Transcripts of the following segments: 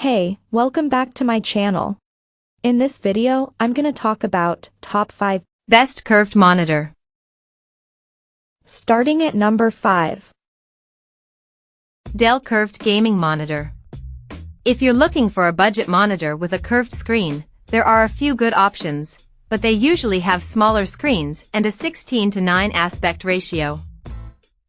Hey, welcome back to my channel. In this video, I'm gonna talk about top 5 best curved monitor. Starting at number 5. Dell Curved Gaming Monitor. If you're looking for a budget monitor with a curved screen, there are a few good options, but they usually have smaller screens and a 16:9 aspect ratio.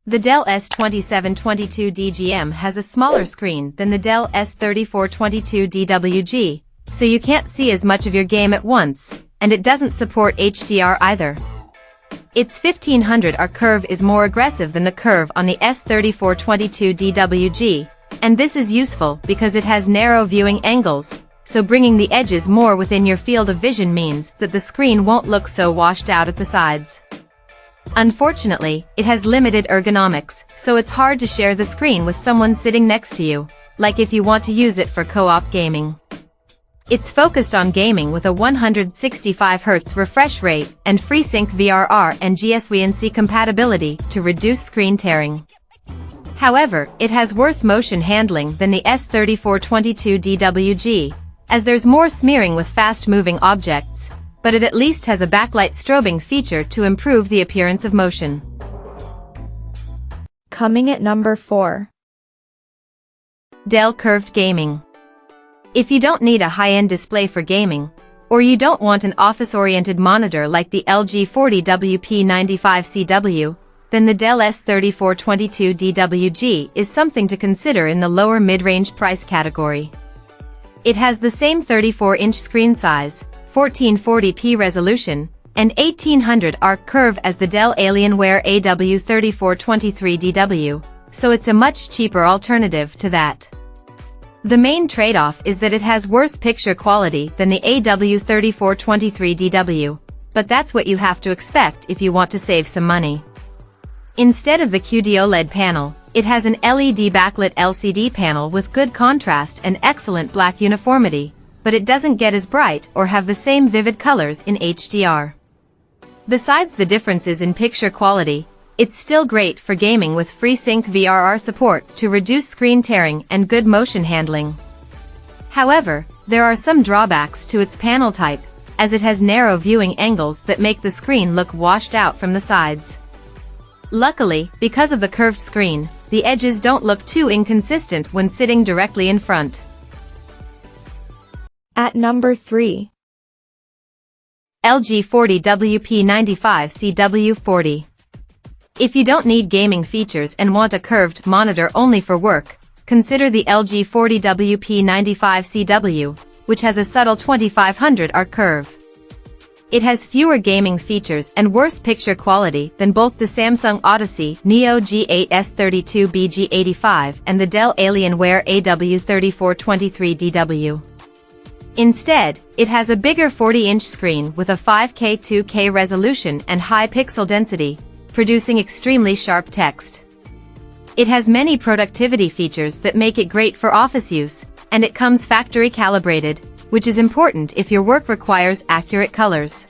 The Dell S2722 DGM has a smaller screen than the Dell S3422 DWG, so you can't see as much of your game at once, and it doesn't support HDR either. Its 1500R curve is more aggressive than the curve on the S3422 DWG, and this is useful because it has narrow viewing angles, so bringing the edges more within your field of vision means that the screen won't look so washed out at the sides. Unfortunately, it has limited ergonomics, so it's hard to share the screen with someone sitting next to you, like if you want to use it for co-op gaming. It's focused on gaming with a 165Hz refresh rate and FreeSync VRR and GSWNC compatibility to reduce screen tearing. However, it has worse motion handling than the S3422 DWG, as there's more smearing with fast-moving objects, but it at least has a backlight strobing feature to improve the appearance of motion. Coming at number 4. Dell Curved Gaming. If you don't need a high-end display for gaming, or you don't want an office-oriented monitor like the LG 40WP95CW, then the Dell S3422 DWG is something to consider in the lower mid-range price category. It has the same 34-inch screen size, 1440p resolution, and 1800R curve as the Dell Alienware AW3423DW, so it's a much cheaper alternative to that. The main trade-off is that it has worse picture quality than the AW3423DW, but that's what you have to expect if you want to save some money. Instead of the QD OLED panel, it has an LED backlit LCD panel with good contrast and excellent black uniformity, but it doesn't get as bright or have the same vivid colors in HDR. Besides the differences in picture quality, it's still great for gaming with FreeSync VRR support to reduce screen tearing and good motion handling. However, there are some drawbacks to its panel type, as it has narrow viewing angles that make the screen look washed out from the sides. Luckily, because of the curved screen, the edges don't look too inconsistent when sitting directly in front. At number 3. LG 40WP95CW40. If you don't need gaming features and want a curved monitor only for work, consider the LG 40WP95CW, which has a subtle 2500R curve. It has fewer gaming features and worse picture quality than both the Samsung Odyssey Neo G8S32BG85 and the Dell Alienware AW3423DW. Instead, it has a bigger 40-inch screen with a 5K 2K resolution and high pixel density, producing extremely sharp text. It has many productivity features that make it great for office use, and it comes factory calibrated, which is important if your work requires accurate colors.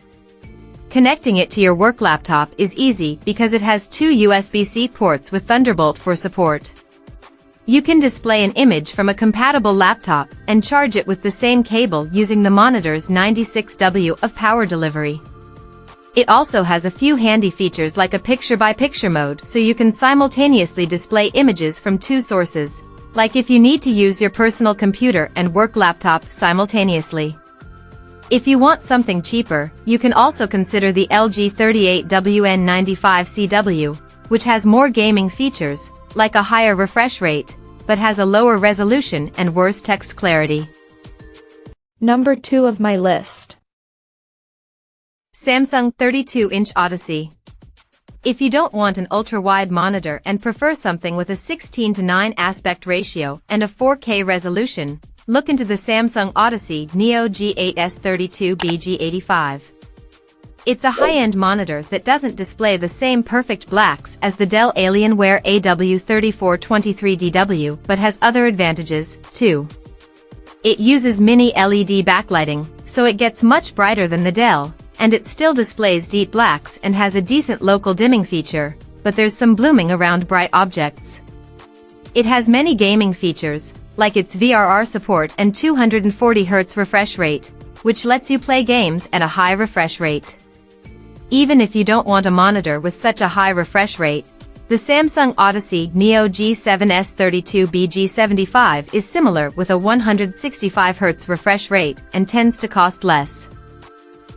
Connecting it to your work laptop is easy because it has 2 USB-C ports with Thunderbolt for support. You can display an image from a compatible laptop and charge it with the same cable using the monitor's 96W of power delivery. It also has a few handy features like a picture-by-picture mode so you can simultaneously display images from 2 sources, like if you need to use your personal computer and work laptop simultaneously. If you want something cheaper, you can also consider the LG 38WN95CW, which has more gaming features, like a higher refresh rate, but has a lower resolution and worse text clarity. Number 2 of my list. Samsung 32-inch Odyssey. If you don't want an ultra-wide monitor and prefer something with a 16:9 aspect ratio and a 4K resolution, look into the Samsung Odyssey Neo G8S32BG85. It's a high-end monitor that doesn't display the same perfect blacks as the Dell Alienware AW3423DW but has other advantages, too. It uses mini LED backlighting, so it gets much brighter than the Dell, and it still displays deep blacks and has a decent local dimming feature, but there's some blooming around bright objects. It has many gaming features, like its VRR support and 240Hz refresh rate, which lets you play games at a high refresh rate. Even if you don't want a monitor with such a high refresh rate, the Samsung Odyssey Neo G7S32BG75 is similar with a 165Hz refresh rate and tends to cost less.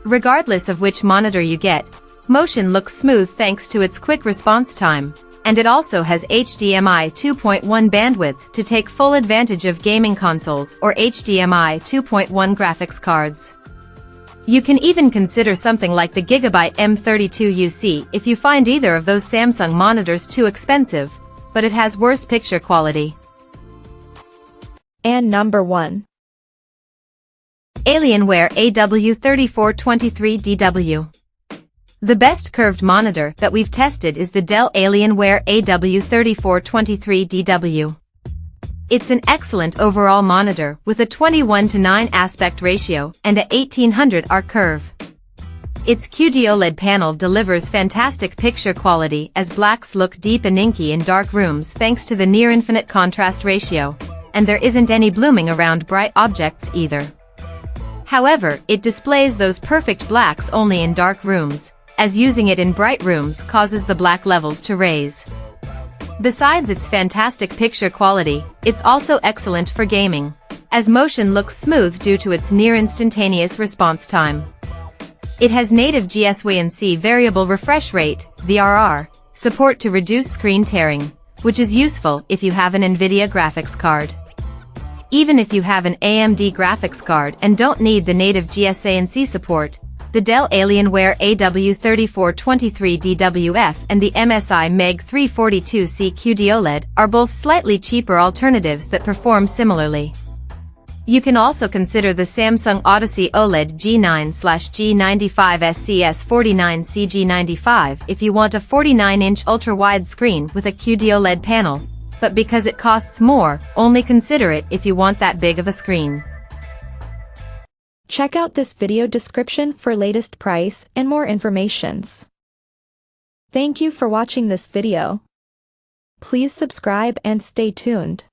Regardless of which monitor you get, motion looks smooth thanks to its quick response time, and it also has HDMI 2.1 bandwidth to take full advantage of gaming consoles or HDMI 2.1 graphics cards. You can even consider something like the Gigabyte M32UC if you find either of those Samsung monitors too expensive, but it has worse picture quality. And number 1. Alienware AW3423DW. The best curved monitor that we've tested is the Dell Alienware AW3423DW. It's an excellent overall monitor with a 21:9 aspect ratio and a 1800R curve. Its QD-OLED panel delivers fantastic picture quality as blacks look deep and inky in dark rooms thanks to the near-infinite contrast ratio, and there isn't any blooming around bright objects either. However, it displays those perfect blacks only in dark rooms, as using it in bright rooms causes the black levels to raise. Besides its fantastic picture quality, it's also excellent for gaming, as motion looks smooth due to its near-instantaneous response time. It has native GSWC variable refresh rate, VRR, support to reduce screen tearing, which is useful if you have an NVIDIA graphics card. Even if you have an AMD graphics card and don't need the native GSWC support, the Dell Alienware AW3423DWF and the MSI MEG 342C QD-OLED are both slightly cheaper alternatives that perform similarly. You can also consider the Samsung Odyssey OLED G9/G95SCS49CG95 if you want a 49-inch ultra-wide screen with a QD-OLED panel, but because it costs more, only consider it if you want that big of a screen. Check out this video description for latest price and more informations. Thank you for watching this video. Please subscribe and stay tuned.